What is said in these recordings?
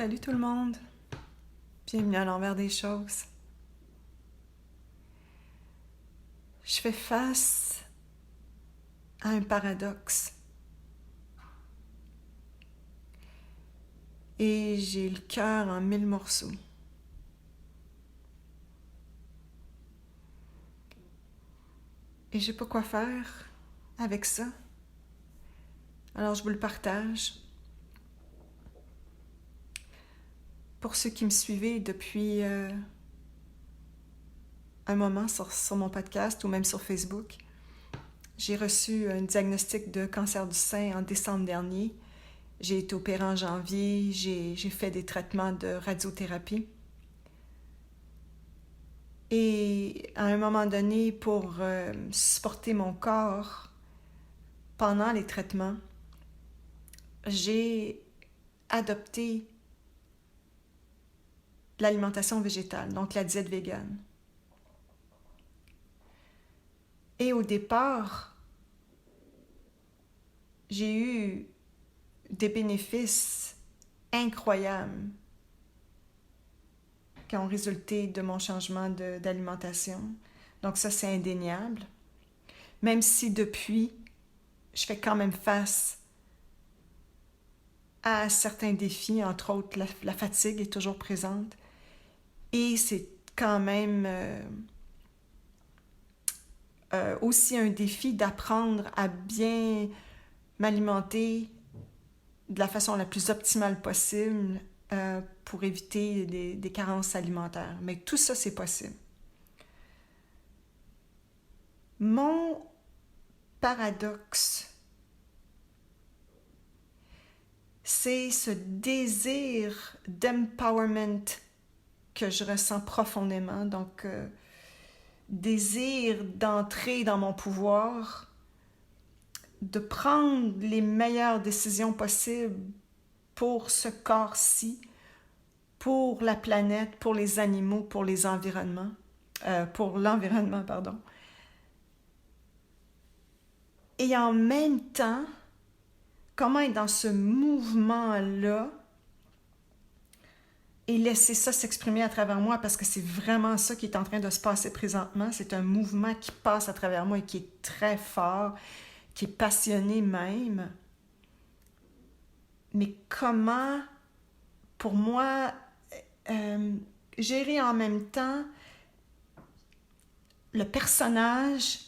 Salut tout le monde, bienvenue à l'envers des choses. Je fais face à un paradoxe et j'ai le cœur en 1000 morceaux. Et je sais pas quoi faire avec ça. Alors je vous le partage. Pour ceux qui me suivaient depuis un moment sur mon podcast ou même sur Facebook, j'ai reçu un diagnostic de cancer du sein en décembre dernier. J'ai été opérée en janvier, j'ai fait des traitements de radiothérapie. Et à un moment donné, pour supporter mon corps pendant les traitements, j'ai adopté l'alimentation végétale, donc la diète végane. Et au départ, j'ai eu des bénéfices incroyables qui ont résulté de mon changement d'alimentation. Donc ça, c'est indéniable. Même si depuis, je fais quand même face à certains défis, entre autres la fatigue est toujours présente. Et c'est quand même aussi un défi d'apprendre à bien m'alimenter de la façon la plus optimale possible pour éviter des carences alimentaires. Mais tout ça, c'est possible. Mon paradoxe, c'est ce désir d'empowerment que je ressens profondément. Donc, désir d'entrer dans mon pouvoir, de prendre les meilleures décisions possibles pour ce corps-ci, pour la planète, pour les animaux, pour les environnements, pour l'environnement, pardon. Et en même temps, comment être dans ce mouvement-là et laisser ça s'exprimer à travers moi, parce que c'est vraiment ça qui est en train de se passer présentement. C'est un mouvement qui passe à travers moi et qui est très fort, qui est passionné même. Mais comment, pour moi, gérer en même temps le personnage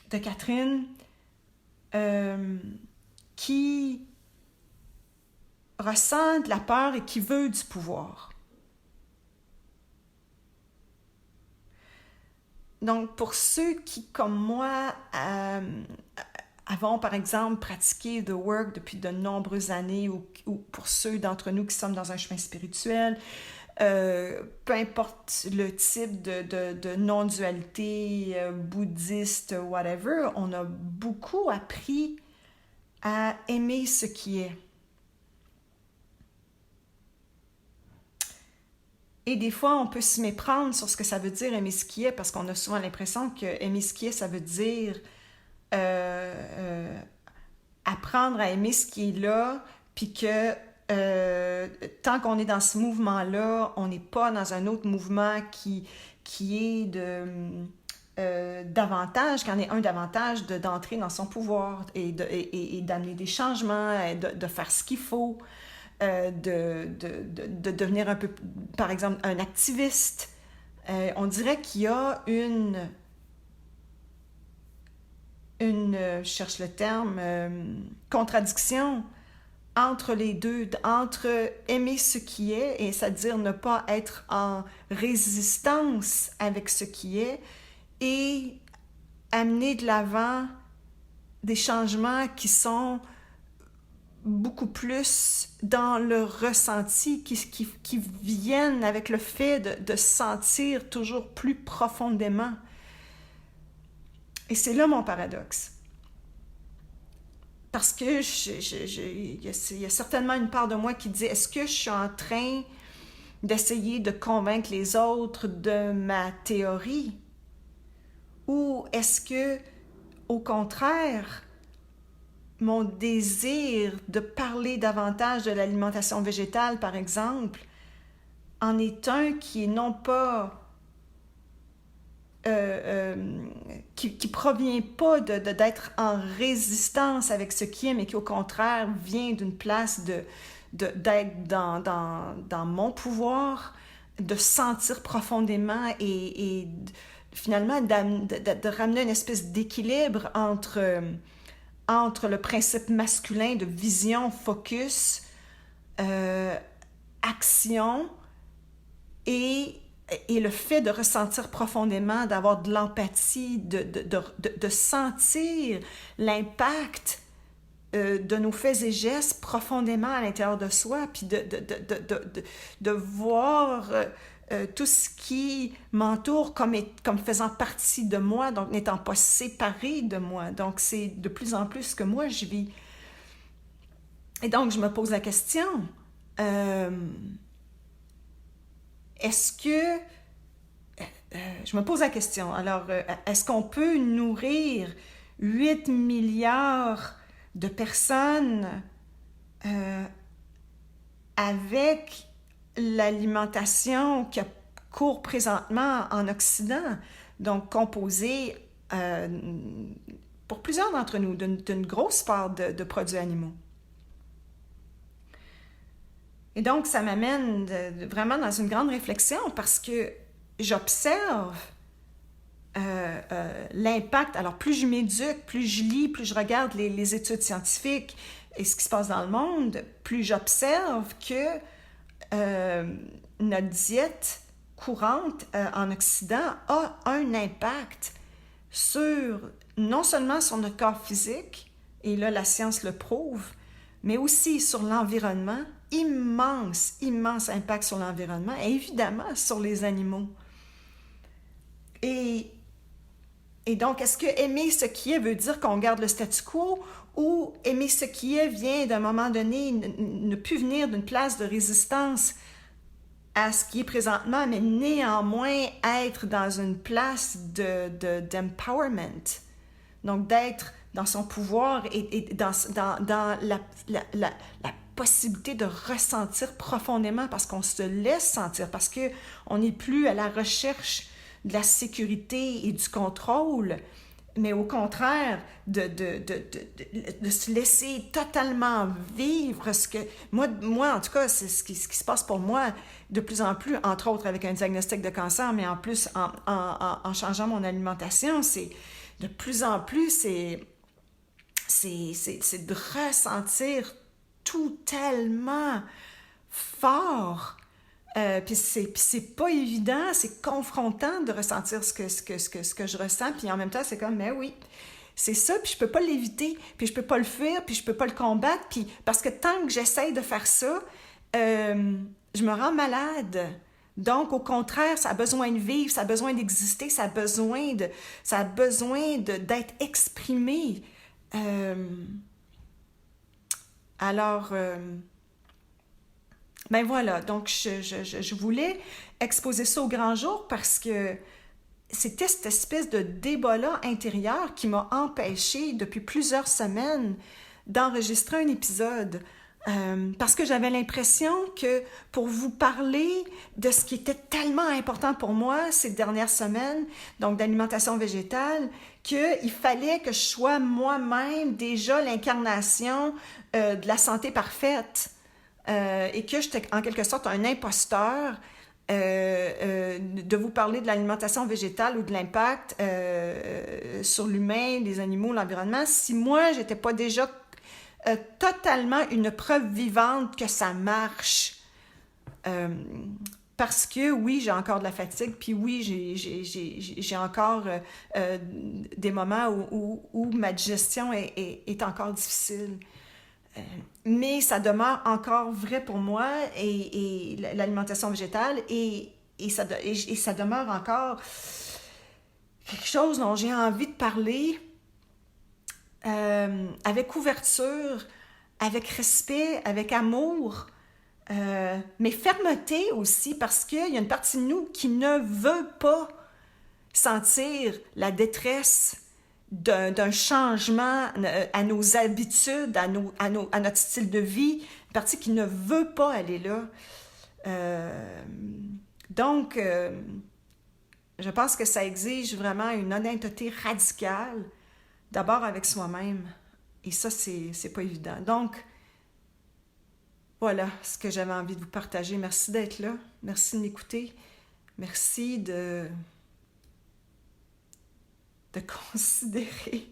de Catherine qui ressent de la peur et qui veut du pouvoir. Donc, pour ceux qui, comme moi, avons, par exemple, pratiqué The Work depuis de nombreuses années, ou pour ceux d'entre nous qui sommes dans un chemin spirituel, peu importe le type de non-dualité, bouddhiste, whatever, on a beaucoup appris à aimer ce qui est. Et des fois, on peut se méprendre sur ce que ça veut dire aimer ce qui est, parce qu'on a souvent l'impression que aimer ce qui est, ça veut dire apprendre à aimer ce qui est là, puis que tant qu'on est dans ce mouvement-là, on n'est pas dans un autre mouvement qui est davantage, qui en est un davantage d'entrer dans son pouvoir et d'amener des changements, de faire ce qu'il faut. De devenir un peu, par exemple, un activiste. On dirait qu'il y a je cherche le terme, contradiction entre les deux, entre aimer ce qui est, et c'est-à-dire ne pas être en résistance avec ce qui est, et amener de l'avant des changements qui sont beaucoup plus dans le ressenti, qui viennent avec le fait de sentir toujours plus profondément. Et c'est là mon paradoxe. Parce que il y a certainement une part de moi qui dit, est-ce que je suis en train d'essayer de convaincre les autres de ma théorie? Ou est-ce que, au contraire, mon désir de parler davantage de l'alimentation végétale, par exemple, en est un qui est non pas... qui provient pas d'être en résistance avec ce qui est, mais qui au contraire vient d'une place d'être dans mon pouvoir, de sentir profondément et finalement de ramener une espèce d'équilibre entre le principe masculin de vision, focus, action et le fait de ressentir profondément, d'avoir de l'empathie, de sentir l'impact de nos faits et gestes profondément à l'intérieur de soi, puis de voir tout ce qui m'entoure comme faisant partie de moi, donc n'étant pas séparé de moi. Donc c'est de plus en plus ce que moi je vis. Et donc je me pose la question, est-ce que... je me pose la question, alors, est-ce qu'on peut nourrir 8 milliards de personnes avec l'alimentation qui court présentement en Occident, donc composée, pour plusieurs d'entre nous, d'une grosse part de produits animaux? Et donc, ça m'amène vraiment dans une grande réflexion parce que j'observe l'impact. Alors, plus je m'éduque, plus je lis, plus je regarde les études scientifiques et ce qui se passe dans le monde, plus j'observe que notre diète courante en Occident a un impact non seulement sur notre corps physique, et là, la science le prouve, mais aussi sur l'environnement. Immense impact sur l'environnement et évidemment sur les animaux. Et donc, est-ce que aimer ce qui est veut dire qu'on garde le statu quo ou aimer ce qui est vient d'un moment donné ne plus venir d'une place de résistance à ce qui est présentement, mais néanmoins être dans une place d'empowerment, donc d'être dans son pouvoir et dans la possibilité de ressentir profondément parce qu'on se laisse sentir, parce qu'on n'est plus à la recherche de la sécurité et du contrôle, mais au contraire de se laisser totalement vivre ce que... Moi en tout cas, c'est ce qui se passe pour moi de plus en plus, entre autres avec un diagnostic de cancer, mais en plus en changeant mon alimentation, c'est de plus en plus, c'est de ressentir tout tellement fort. Puis c'est pas évident, c'est confrontant de ressentir ce que je ressens, puis en même temps, c'est comme, mais oui, c'est ça, puis je peux pas l'éviter, puis je peux pas le fuir, puis je peux pas le combattre, puis parce que tant que j'essaye de faire ça, je me rends malade. Donc, au contraire, ça a besoin de vivre, ça a besoin d'exister, ça a besoin d'être exprimé. Alors, ben voilà, donc je voulais exposer ça au grand jour parce que c'était cette espèce de débat-là intérieur qui m'a empêché depuis plusieurs semaines d'enregistrer un épisode. Parce que j'avais l'impression que pour vous parler de ce qui était tellement important pour moi ces dernières semaines, donc d'alimentation végétale, qu'il fallait que je sois moi-même déjà l'incarnation de la santé parfaite et que j'étais en quelque sorte un imposteur de vous parler de l'alimentation végétale ou de l'impact sur l'humain, les animaux, l'environnement, si moi, j'étais pas déjà totalement une preuve vivante que ça marche. Parce que oui, j'ai encore de la fatigue, puis oui, j'ai encore des moments où ma digestion est encore difficile. Mais ça demeure encore vrai pour moi et l'alimentation végétale et ça demeure encore quelque chose dont j'ai envie de parler avec ouverture, avec respect, avec amour, mais fermeté aussi parce qu'il y a une partie de nous qui ne veut pas sentir la détresse d'un changement à nos habitudes, à notre style de vie, une partie qui ne veut pas aller là. Donc, je pense que ça exige vraiment une honnêteté radicale, d'abord avec soi-même. Et ça, c'est pas évident. Donc, voilà ce que j'avais envie de vous partager. Merci d'être là. Merci de m'écouter. Merci de considérer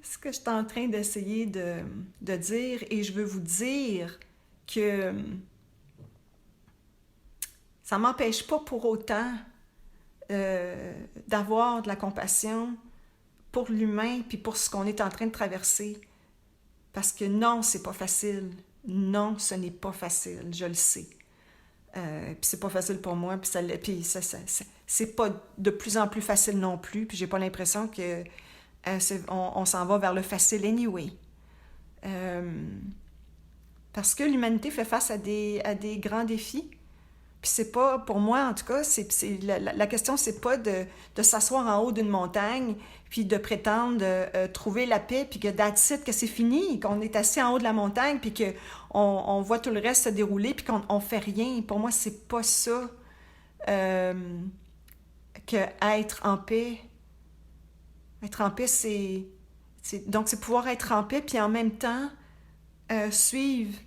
ce que je suis en train d'essayer de dire. Et je veux vous dire que ça ne m'empêche pas pour autant d'avoir de la compassion pour l'humain puis pour ce qu'on est en train de traverser. Parce que non, c'est pas facile. Non, ce n'est pas facile, je le sais. Puis c'est pas facile pour moi, puis c'est pas de plus en plus facile non plus, puis j'ai pas l'impression que on s'en va vers le facile anyway. Parce que l'humanité fait face à des grands défis. Puis c'est pas, pour moi en tout cas, la question c'est pas de s'asseoir en haut d'une montagne puis de prétendre trouver la paix puis que that's it, que c'est fini, qu'on est assis en haut de la montagne puis qu'on voit tout le reste se dérouler puis qu'on fait rien. Pour moi, c'est pas ça que être en paix. Être en paix, donc c'est pouvoir être en paix puis en même temps suivre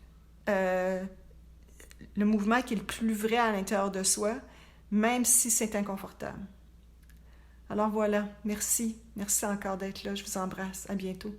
le mouvement qui est le plus vrai à l'intérieur de soi, même si c'est inconfortable. Alors voilà, merci. Merci encore d'être là. Je vous embrasse. À bientôt.